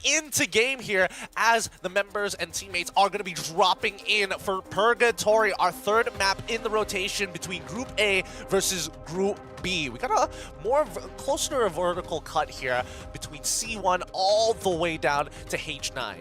into game here as the members and teammates are going to be dropping in for Purgatory, our third map in the rotation between Group A versus Group B. We got a closer to a vertical cut here between C1 all the way down to H9.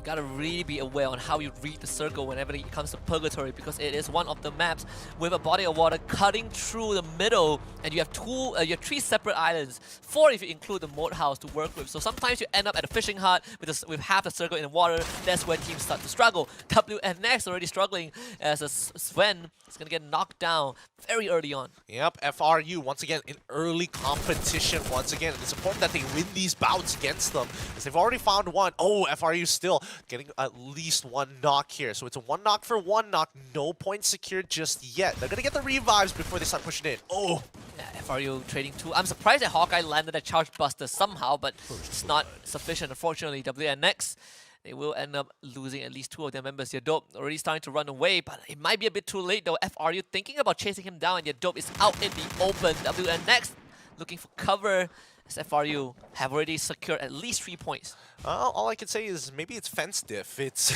Gotta really be aware on how you read the circle whenever it comes to Purgatory, because it is one of the maps with a body of water cutting through the middle, and you have three separate islands, 4 if you include the moat house to work with. So sometimes you end up at a fishing hut with half the circle in the water. That's where teams start to struggle. WNX already struggling as Sven is gonna get knocked down very early on. Yep, FRU once again in early competition once again. It's important that they win these bouts against them, as they've already found one. Oh, FRU still getting at least one knock here. So it's a 1 knock for 1 knock. No points secured just yet. They're going to get the revives before they start pushing in. Oh! Yeah, FRU trading 2. I'm surprised that Hawkeye landed a charge buster somehow, but it's not sufficient. Unfortunately, WNX, they will end up losing at least 2 of their members. Your Dope already starting to run away, but it might be a bit too late though. FRU thinking about chasing him down, and your Dope is out in the open. WNX looking for cover, as FRU have already secured at least 3 points. All I can say is maybe it's fence diff. It's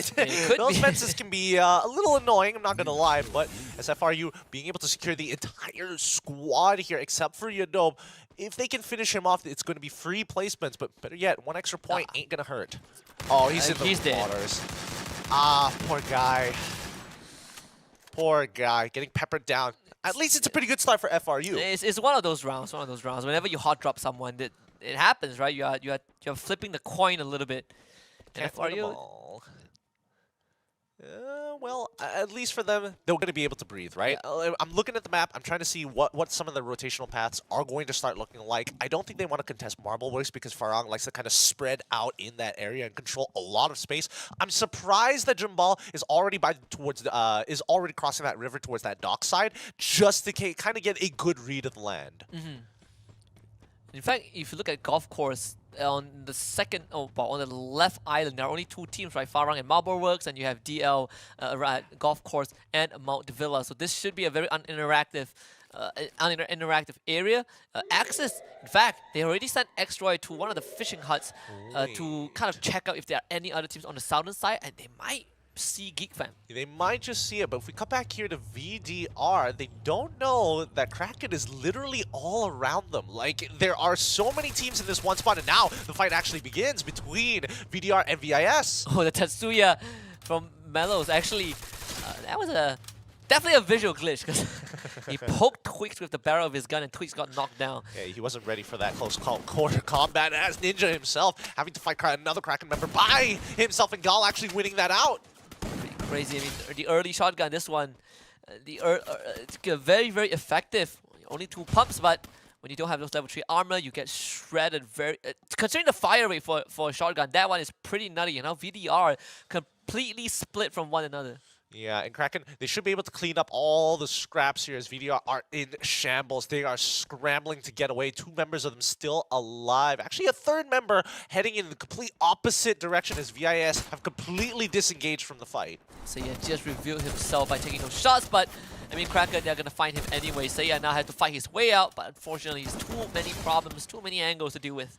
it those fences can be a little annoying, I'm not going to lie, but as FRU being able to secure the entire squad here, except for Yadob, if they can finish him off, it's going to be free placements, but better yet, 1 extra point ain't going to hurt. Oh, he's in the waters. Ah, poor guy. Poor guy, getting peppered down. At least it's a pretty good start for FRU. It's one of those rounds. Whenever you hot drop someone, it happens, right? You're flipping the coin a little bit. And FRU. Well, at least for them, they're going to be able to breathe, right? Yeah. I'm looking at the map. I'm trying to see what some of the rotational paths are going to start looking like. I don't think they want to contest Marble Works because Farang likes to kind of spread out in that area and control a lot of space. I'm surprised that Jumbal is already is already crossing that river towards that dock side, just to kind of get a good read of the land. In fact, if you look at golf course, on the left island, there are only 2 teams, right? Farang and Marble Works, and you have DL Golf Course and Mount Villa. So this should be a very uninteractive area. Access, in fact, they already sent Xroy to one of the fishing huts to kind of check out if there are any other teams on the southern side, and they might see GeekFam. They might just see it, but if we come back here to VDR, they don't know that Kraken is literally all around them. Like, there are so many teams in this one spot, and now the fight actually begins between VDR and VIS. Oh, the Tetsuya from Mellows. Actually, that was definitely a visual glitch, because he poked Tweaks with the barrel of his gun, and Tweaks got knocked down. Yeah, he wasn't ready for that close quarter combat, as Ninja himself having to fight another Kraken member by himself, and Gal actually winning that out. Crazy. I mean, the early shotgun, this one, it's very, very effective. Only 2 pumps, but when you don't have those level 3 armor, you get shredded very... considering the fire rate for a shotgun, that one is pretty nutty. You know, VDR completely split from one another. Yeah, and Kraken, they should be able to clean up all the scraps here as VDR are in shambles. They are scrambling to get away. 2 members of them still alive. Actually, a 3rd member heading in the complete opposite direction as VIS have completely disengaged from the fight. Seiya just revealed himself by taking those shots, but I mean, Kraken, they're going to find him anyway. Seiya now has to fight his way out, but unfortunately, there's too many problems, too many angles to deal with.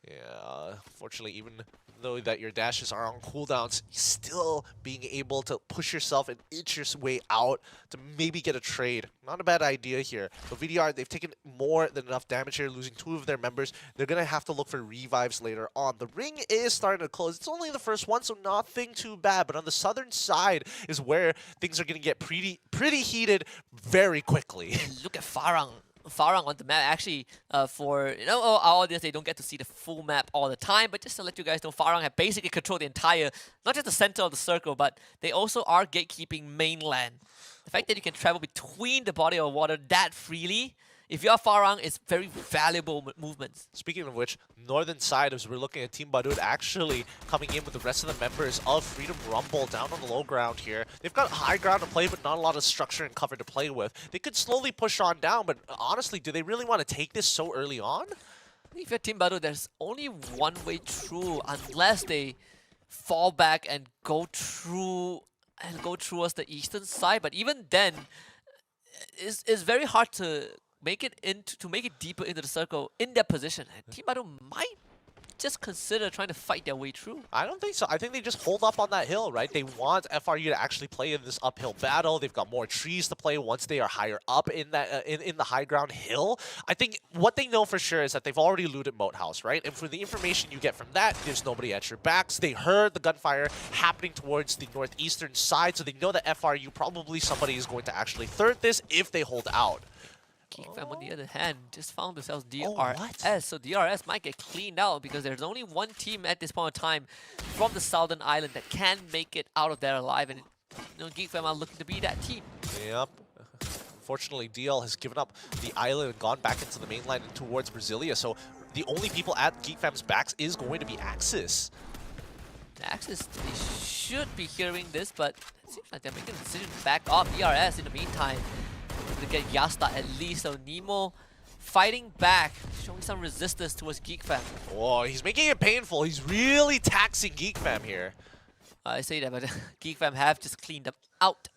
Yeah, unfortunately, even though that your dashes are on cooldowns, still being able to push yourself and inch your way out to maybe get a trade. Not a bad idea here. But VDR, they've taken more than enough damage here, losing 2 of their members. They're going to have to look for revives later on. The ring is starting to close. It's only the first one, so nothing too bad. But on the southern side is where things are going to get pretty heated very quickly. Look at Farang on the map. Actually, for our audience, they don't get to see the full map all the time, but just to let you guys know, Farang have basically controlled the entire, not just the center of the circle, but they also are gatekeeping mainland. The fact that you can travel between the body of water that freely, if you're Farang, it's very valuable movements. Speaking of which, northern side, as we're looking at Team Badud actually coming in with the rest of the members of Freedom Rumble down on the low ground here. They've got high ground to play, but not a lot of structure and cover to play with. They could slowly push on down, but honestly, do they really want to take this so early on? If you're Team Badud, there's only one way through, unless they fall back and go through towards the eastern side. But even then, it's very hard to make it deeper into the circle in their position. And Team Badoo might just consider trying to fight their way through? I don't think so. I think they just hold up on that hill, right? They want FRU to actually play in this uphill battle. They've got more trees to play once they are higher up in that in the high ground hill. I think what they know for sure is that they've already looted Moat House, right? And for the information you get from that, there's nobody at your backs. They heard the gunfire happening towards the northeastern side, so they know that FRU probably somebody is going to actually third this if they hold out. GeekFam, on the other hand, just found themselves what? DRS. So DRS might get cleaned out because there's only one team at this point in time from the southern island that can make it out of there alive. And GeekFam are looking to be that team. Yep. Unfortunately, DL has given up the island and gone back into the mainland and towards Brasilia. So the only people at GeekFam's backs is going to be Axis. Axis, they should be hearing this, but it seems like they're making a decision to back off DRS in the meantime. To get Yasta at least. So Nemo fighting back, showing some resistance towards GeekFam. Oh, he's making it painful. He's really taxing GeekFam here. I say that, but GeekFam have just cleaned them out.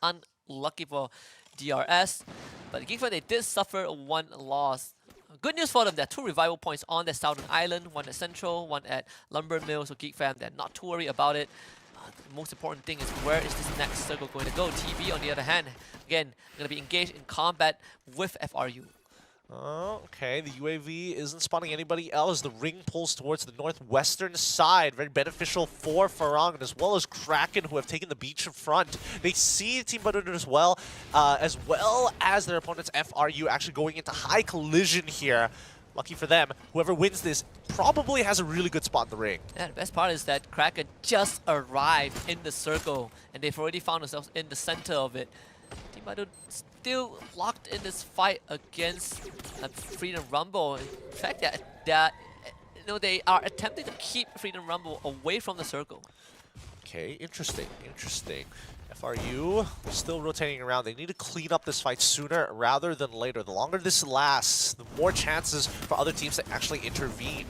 Unlucky for DRS. But GeekFam, they did suffer one loss. Good news for them, there are 2 revival points on the southern island, one at Central, one at Lumber Mill. So GeekFam, they're not too worried about it. The most important thing is where is this next circle going to go? TV, on the other hand, again, going to be engaged in combat with FRU. Okay, the UAV isn't spawning anybody else. The ring pulls towards the northwestern side. Very beneficial for Farang, as well as Kraken, who have taken the beach in front. They see Team Badut as well as their opponents FRU actually going into high collision here. Lucky for them, whoever wins this probably has a really good spot in the ring. Yeah, the best part is that Kraken just arrived in the circle, and they've already found themselves in the center of it. Team Badut still locked in this fight against Freedom Rumble. In fact, they are attempting to keep Freedom Rumble away from the circle. Okay, interesting. FRU still rotating around. They need to clean up this fight sooner rather than later. The longer this lasts, the more chances for other teams to actually intervene.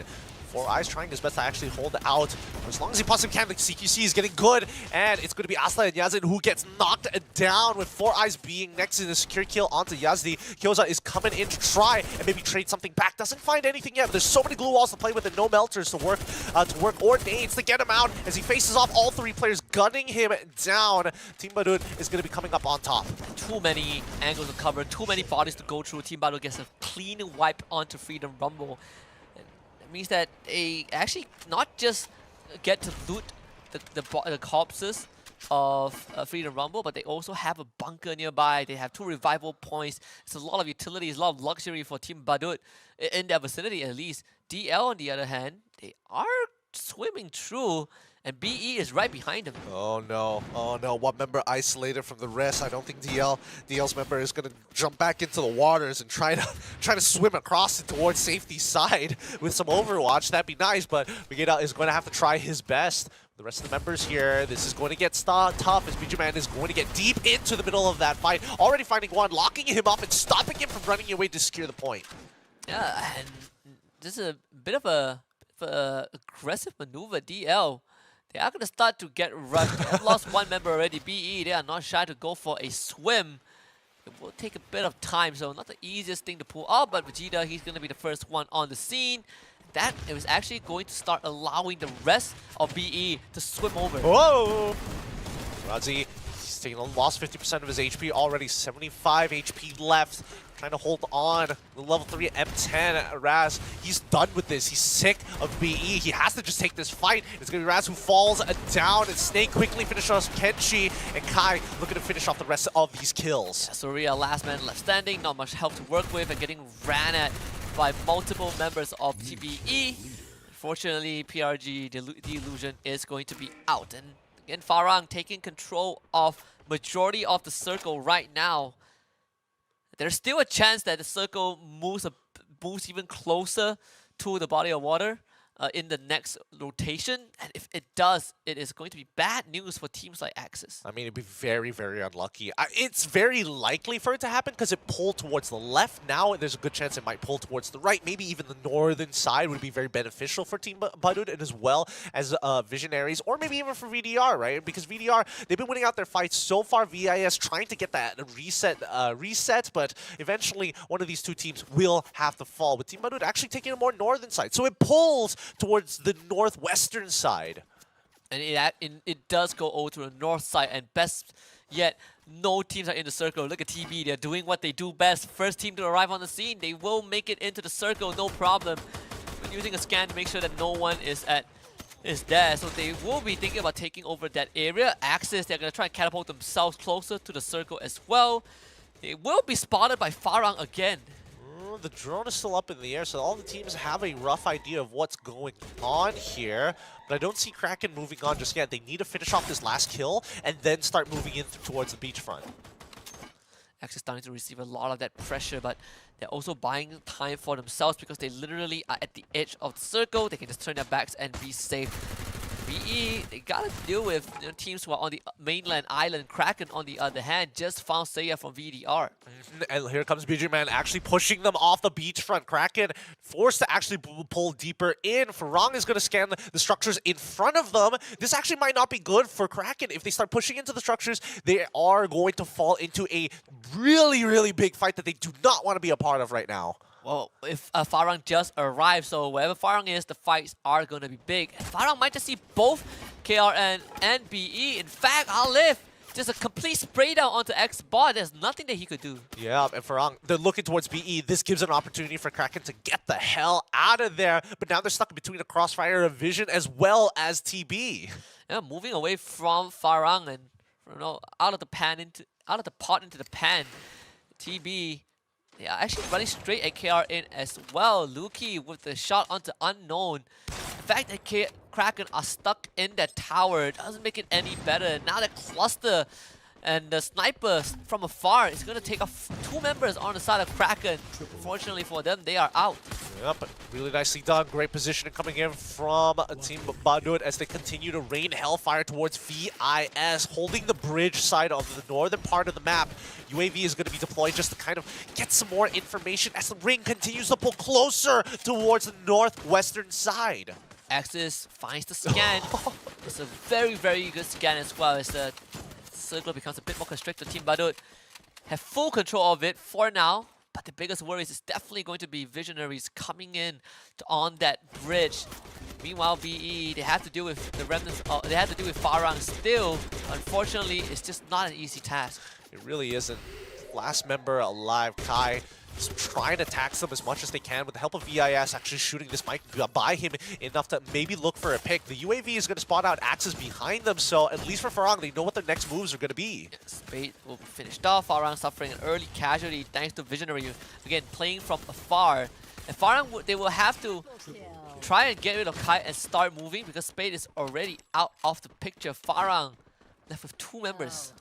4Eyes trying his best to actually hold out for as long as he possibly can. The CQC is getting good, and it's going to be Asta and Yazid who gets knocked down, with 4Eyes being next in the secure kill onto Yazdi. Kyoza is coming in to try and maybe trade something back. Doesn't find anything yet, but there's so many glue walls to play with and no melters to work or nades to get him out as he faces off all 3 players gunning him down. Team Badut is going to be coming up on top. Too many angles to cover, too many bodies to go through. Team Badut gets a clean wipe onto Freedom Rumble. Means that they actually not just get to loot the corpses of Freedom Rumble, but they also have a bunker nearby. They have 2 revival points. It's a lot of utilities, a lot of luxury for Team Badut in their vicinity at least. DL, on the other hand, they are swimming through, and BE is right behind them. Oh no, one member isolated from the rest. I don't think DL's member is gonna jump back into the waters and try to swim across it towards safety side with some overwatch. That'd be nice, but Vegeta is going to have to try his best. The rest of the members here, this is going to get tough as Bijuman is going to get deep into the middle of that fight. Already finding one, locking him up and stopping him from running away to secure the point. Yeah, and this is a bit of a aggressive maneuver. DL, they are going to start to get rushed. They have lost one member already. BE, they are not shy to go for a swim. It will take a bit of time, so not the easiest thing to pull off, but Vegeta, he's going to be the first one on the scene. That it was actually going to start allowing the rest of BE to swim over. Whoa! Razi, he's taking lost 50% of his HP already, 75 HP left. Trying to hold on. The level 3 M10, Raz, he's done with this. He's sick of BE. He has to just take this fight. It's going to be Raz who falls down, and Snake quickly finishes off Kenshi, and Kai looking to finish off the rest of these kills. Soria, last man left standing, not much help to work with, and getting ran at by multiple members of TBE. Unfortunately, PRG, the illusion is going to be out. And again, Farang taking control of majority of the circle right now. There's still a chance that the circle moves even closer to the body of water in the next rotation. And if it does, it is going to be bad news for teams like Axis. I mean, it'd be very, very unlucky. It's very likely for it to happen because it pulled towards the left. Now there's a good chance it might pull towards the right. Maybe even the northern side would be very beneficial for Team Badut, and as well as Visionaries, or maybe even for VDR, right? Because VDR, they've been winning out their fights so far. VIS trying to get that reset, but eventually one of these 2 teams will have to fall. But Team Badut actually taking a more northern side. So it pulls towards the northwestern side. And it does go over to the north side, and best yet, no teams are in the circle. Look at TB, they're doing what they do best. First team to arrive on the scene, they will make it into the circle, no problem. But using a scan to make sure that no one is there, so they will be thinking about taking over that area. Axis, they're going to try and catapult themselves closer to the circle as well. They will be spotted by Farang again. The drone is still up in the air, so all the teams have a rough idea of what's going on here. But I don't see Kraken moving on just yet. They need to finish off this last kill and then start moving in towards the beachfront. Axis starting to receive a lot of that pressure, but they're also buying time for themselves because they literally are at the edge of the circle. They can just turn their backs and be safe. BE, they gotta deal with teams who are on the mainland island. Kraken, on the other hand, just found Seiya from VDR. And here comes BG Man actually pushing them off the beachfront. Kraken forced to actually pull deeper in. Farang is going to scan the structures in front of them. This actually might not be good for Kraken. If they start pushing into the structures, they are going to fall into a really, really big fight that they do not want to be a part of right now. Well, if Farang just arrived, so wherever Farang is, the fights are going to be big. And Farang might just see both KRN and BE. In fact, Alif, just a complete spray down onto X-Bot. There's nothing that he could do. Yeah, and Farang, they're looking towards BE. This gives an opportunity for Kraken to get the hell out of there. But now they're stuck between a crossfire of Vision as well as TB. Yeah, moving away from Farang and out of the pot into the pan. TB. Yeah, actually running straight at KR in as well. Luki with the shot onto unknown. The fact that Kraken are stuck in that tower doesn't make it any better. Now the cluster and the sniper from afar is going to take off two members on the side of Kraken. Fortunately for them, they are out. Yep, but really nicely done. Great positioning coming in from Team Badut as they continue to rain hellfire towards VIS, holding the bridge side of the northern part of the map. UAV is going to be deployed just to kind of get some more information as the ring continues to pull closer towards the northwestern side. Axis finds the scan. It's a very, very good scan as well as the circle becomes a bit more constricted. Team Badut have full control of it for now. But the biggest worry is definitely going to be Visionaries coming in on that bridge. Meanwhile, BE, they have to deal with the remnants. They have to deal with Farang still. Unfortunately, it's just not an easy task. It really isn't. Last member alive, Kai, is trying to tax them as much as they can with the help of VIS actually shooting. This might buy him enough to maybe look for a pick. The UAV is going to spot out Axis behind them, so at least for Farang, they know what their next moves are going to be. Spade will be finished off. Farang suffering an early casualty thanks to Visionary. Again, playing from afar. And Farang, they will have to try and get rid of Kai and start moving because Spade is already out of the picture. Farang left with two members.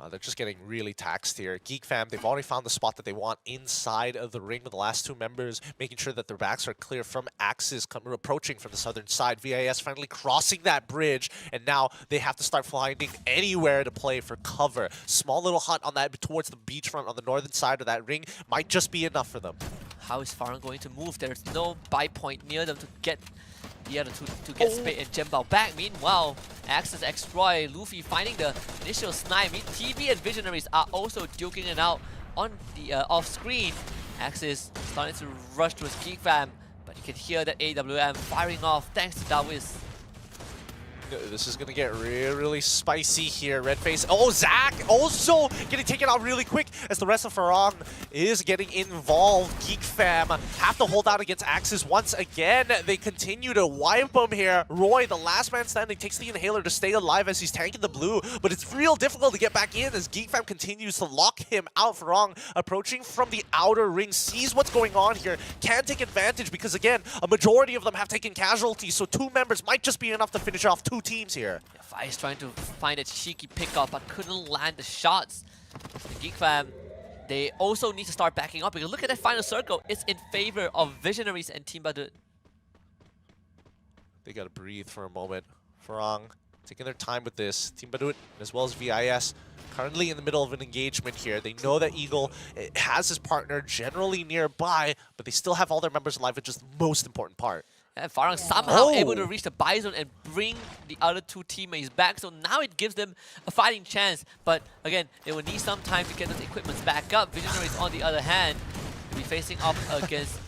They're just getting really taxed here. Geek Fam, they've already found the spot that they want inside of the ring with the last two members, making sure that their backs are clear from Axis approaching from the southern side. VIS finally crossing that bridge, and now they have to start finding anywhere to play for cover. Small little hut on that towards the beachfront on the northern side of that ring might just be enough for them. How is Farang going to move? There's no buy point near them to get the other two to get Spade and Jembao back. Meanwhile, Axis X-Roy, Luffy finding the initial snipe. TB and Visionaries are also duking it out on the off-screen. Axis starting to rush towards Geek Fam, but you can hear that AWM firing off thanks to Dawiz. This is going to get really spicy here. Redface. Oh, Zach also getting taken out really quick as the rest of Farang is getting involved. Geek Fam have to hold out against Axis once again. They continue to wipe him here. Roy, the last man standing, takes the inhaler to stay alive as he's tanking the blue, but it's real difficult to get back in as Geek Fam continues to lock him out. Farang approaching from the outer ring, sees what's going on here, can take advantage because, again, a majority of them have taken casualties, so two members might just be enough to finish off two teams here. Yeah, Fai is trying to find a cheeky pickup but couldn't land the shots. The Geek Fam, they also need to start backing up because look at that final circle. It's in favor of Visionaries and Team Badut. They gotta breathe for a moment. Farang taking their time with this. Team Badut as well as VIS currently in the middle of an engagement here. They know that Eagle has his partner generally nearby, but they still have all their members alive, which is the most important part. And Farang somehow able to reach the Bison and bring the other two teammates back. So now it gives them a fighting chance. But again, they will need some time to get those equipments back up. Visionaries, on the other hand, will be facing off against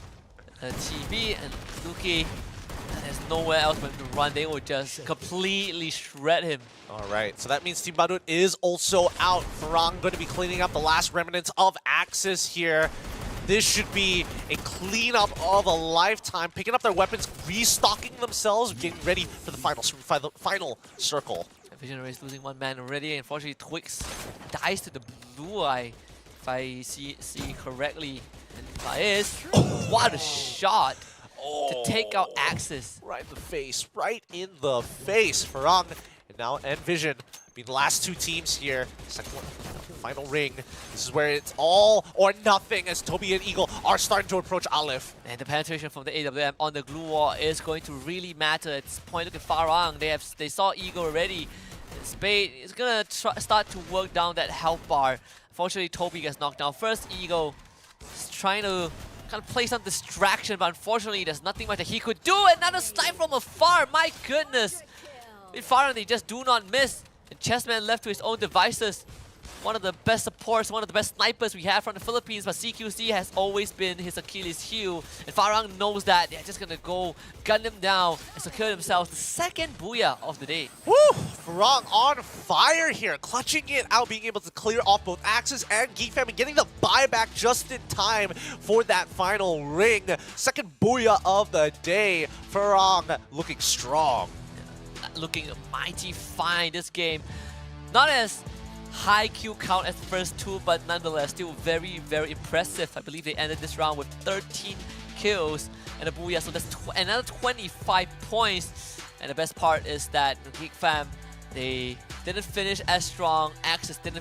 TB and Luki. There's nowhere else for him to run. They will just completely shred him. All right, so that means Team Badut is also out. Farang going to be cleaning up the last remnants of Axis here. This should be a cleanup of a lifetime. Picking up their weapons, restocking themselves, getting ready for the final circle. Visionary is losing one man already. Unfortunately, Twix dies to the blue eye, if I see correctly. And Faiz, what a shot to take out Axis. Right in the face, right in the face. Farang and now Envision being the last two teams here. Second one, final ring. This is where it's all or nothing as Toby and Eagle are starting to approach Aleph. And the penetration from the AWM on the glue wall is going to really matter at this point. Look at Farang. They saw Eagle already. Spade is gonna start to work down that health bar. Unfortunately, Toby gets knocked down. First, Eagle is trying to kind of play some distraction, but unfortunately, there's nothing much that he could do. Another snipe from afar. My goodness. With Farang, they just do not miss. And Chessman left to his own devices. One of the best supports, one of the best snipers we have from the Philippines, but CQC has always been his Achilles heel. And Farang knows that. They're just gonna go gun him down and secure themselves the second booyah of the day. Woo! Farang on fire here, clutching it out, being able to clear off both Axis and Geek Fam and getting the buyback just in time for that final ring. Second booyah of the day. Farang looking strong. Looking mighty fine this game. Not as high kill count as the first two, but nonetheless still very, very impressive. I believe they ended this round with 13 kills and a booyah, so that's another 25 points. And the best part is that the Geek Fam, they didn't finish as strong. Axis didn't